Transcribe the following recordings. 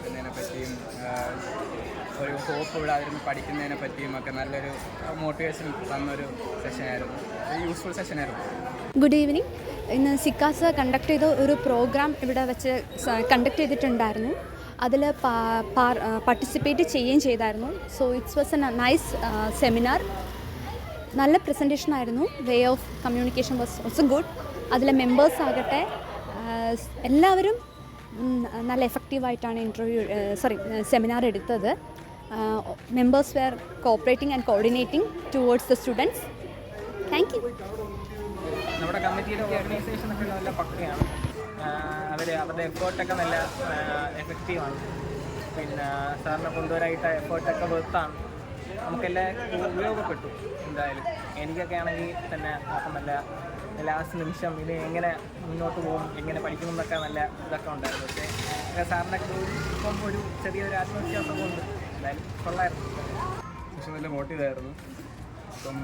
പറ്റുന്നതിനെ പറ്റിയും ഒരു ഹോപ്പ് വിടാതിരുന്ന് പഠിക്കുന്നതിനെ പറ്റിയും ഒക്കെ നല്ലൊരു മോട്ടിവേഷൻ തന്നൊരു സെഷനായിരുന്നു. ഒരു യൂസ്ഫുൾ സെഷനായിരുന്നു. Good evening. ഇന്ന് സിക്കാസ് കണ്ടക്ട് ചെയ്ത ഒരു പ്രോഗ്രാം ഇവിടെ വെച്ച് കണ്ടക്ട് ചെയ്തിട്ടുണ്ടായിരുന്നു. അതിൽ പാർട്ടിസിപ്പേറ്റ് ചെയ്യുകയും ചെയ്തായിരുന്നു. So it's was a nice seminar. നല്ല പ്രസൻറ്റേഷൻ ആയിരുന്നു. Way of communication was also good. അതിലെ മെമ്പേഴ്സ് ആകട്ടെ എല്ലാവരും നല്ല എഫക്റ്റീവായിട്ടാണ് സെമിനാർ എടുത്തത്. Members were cooperating and coordinating towards the students. Thank you. നമ്മുടെ കമ്മിറ്റിയുടെ ഓർഗനൈസേഷനൊക്കെ നല്ല പക്കയാണ്. അവരുടെ എഫേർട്ടൊക്കെ നല്ല എഫക്റ്റീവാണ്. പിന്നെ സാറിനെ കൊണ്ടുവരായിട്ട് എഫേർട്ടൊക്കെ വെർത്താണ്. നമുക്കെല്ലാം ഉപയോഗപ്പെട്ടു. എന്തായാലും എനിക്കൊക്കെ ആണെങ്കിൽ തന്നെ അപ്പം നല്ല ലാസ്റ്റ് നിമിഷം ഇത് എങ്ങനെ മുന്നോട്ട് പോകും, എങ്ങനെ പഠിക്കണം എന്നൊക്കെ നല്ല ഇതൊക്കെ ഉണ്ടായിരുന്നു. പക്ഷേ സാറിനൊക്കെ ഇപ്പം ഒരു ചെറിയൊരു ആത്മവിശ്വാസമൊക്കെ ഉണ്ട്. എന്തായാലും കൊള്ളായിരുന്നു. പക്ഷെ നല്ല മോട്ടീവായിരുന്നു. ഇപ്പം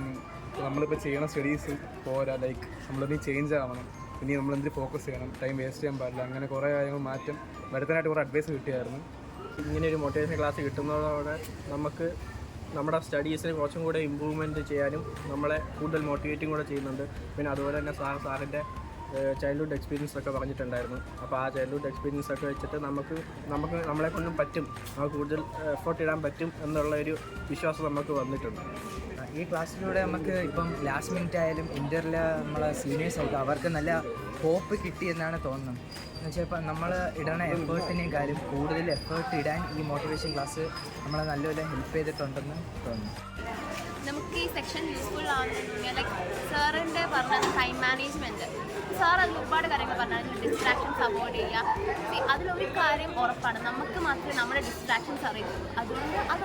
നമ്മളിപ്പോൾ ചെയ്യണ സ്റ്റഡീസ് പോരാ, ലൈക്ക് നമ്മളിനി ചേഞ്ച് ആവണം, ഇനി നമ്മളെന്തിൽ ഫോക്കസ് ചെയ്യണം, ടൈം വേസ്റ്റ് ചെയ്യാൻ പാടില്ല, അങ്ങനെ കുറേ കാര്യങ്ങൾ മാറ്റം വരുത്താനായിട്ട് കുറേ അഡ്വൈസ് കിട്ടിയായിരുന്നു. ഇങ്ങനെയൊരു മോട്ടിവേഷൻ ക്ലാസ് കിട്ടുന്നതോടെ നമുക്ക് നമ്മുടെ സ്റ്റഡീസിന് കുറച്ചും കൂടെ ഇമ്പ്രൂവ്മെൻറ്റ് ചെയ്യാനും നമ്മളെ കൂടുതൽ മോട്ടിവേറ്റിംഗ് കൂടെ ചെയ്യുന്നുണ്ട്. പിന്നെ അതുപോലെ തന്നെ സാറിൻ്റെ ചൈൽഡ്ഹുഡ് എക്സ്പീരിയൻസ് ഒക്കെ പറഞ്ഞിട്ടുണ്ടായിരുന്നു. അപ്പോൾ ആ ചൈൽഡ്ഹുഡ് എക്സ്പീരിയൻസ് ഒക്കെ വെച്ചിട്ട് നമുക്ക് നമ്മളെക്കൊണ്ടും പറ്റും, നമുക്ക് കൂടുതൽ എഫേർട്ട് ഇടാൻ പറ്റും എന്നുള്ള ഒരു വിശ്വാസം നമുക്ക് വന്നിട്ടുണ്ട്. ഈ ക്ലാസ്സിലൂടെ നമുക്ക് ഇപ്പം ലാസ്റ്റ് മിനിറ്റ് ആയാലും ഇൻ്ററിൽ നമ്മളെ സീനിയേഴ്സായിരിക്കും അവർക്ക് നല്ല ഹോപ്പ് കിട്ടി എന്നാണ് തോന്നുന്നത്. എന്ന് വെച്ചാൽ ഇപ്പം നമ്മൾ ഇടണ എഫേർട്ടിനേക്കാളും കൂടുതൽ എഫേർട്ട് ഇടാൻ ഈ മോട്ടിവേഷൻ ക്ലാസ് നമ്മളെ നല്ലപോലെ ഹെൽപ്പ് ചെയ്തിട്ടുണ്ടെന്ന് തോന്നുന്നു. നമുക്ക് ഈ സെക്ഷൻ യൂസ്ഫുൾ ആവുന്നുണ്ടെങ്കിൽ ലൈക്ക് സാറിൻ്റെ പറഞ്ഞത് ടൈം മാനേജ്മെൻറ്റ്. സാർ അതിൽ ഒരുപാട് കാര്യങ്ങൾ പറഞ്ഞാൽ ഡിസ്ട്രാക്ഷൻസ് അവോയ്ഡ് ചെയ്യുക. അതിലൊരു കാര്യം ഉറപ്പാണ്, നമുക്ക് മാത്രമേ നമ്മുടെ ഡിസ്ട്രാക്ഷൻസ് അറിയൂ. അതുകൊണ്ട് അത്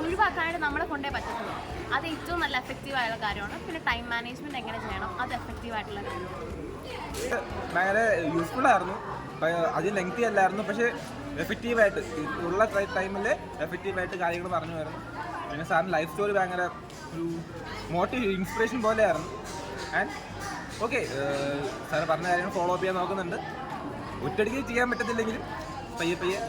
ഒഴിവാക്കാനായിട്ട് നമ്മളെ കൊണ്ടേ പറ്റത്തുള്ളൂ. അത് ഏറ്റവും നല്ല എഫക്റ്റീവായുള്ള കാര്യമാണ്. പിന്നെ ടൈം മാനേജ്മെൻറ്റ് എങ്ങനെ ചെയ്യണം, അത് എഫക്റ്റീവായിട്ടുള്ള കാര്യമാണ്. ഭയങ്കര യൂസ്ഫുള്ളായിരുന്നു. അതിൽ ലെങ്തി അല്ലായിരുന്നു, പക്ഷേ എഫക്റ്റീവായിട്ട് ഉള്ള ടൈമിൽ എഫക്റ്റീവായിട്ട് കാര്യങ്ങൾ പറഞ്ഞു വരുന്നു. പിന്നെ സാറിന് ലൈഫ് സ്റ്റോറി ഭയങ്കര ഒരു ഇൻസ്പിറേഷൻ പോലെയായിരുന്നു. ആൻഡ് ഓക്കെ, സാറ് പറഞ്ഞ കാര്യങ്ങൾ ഫോളോ അപ്പ് ചെയ്യാൻ നോക്കുന്നുണ്ട്. ഒറ്റയടിക്ക് ചെയ്യാൻ പറ്റത്തില്ലെങ്കിലും പയ്യെ പയ്യെ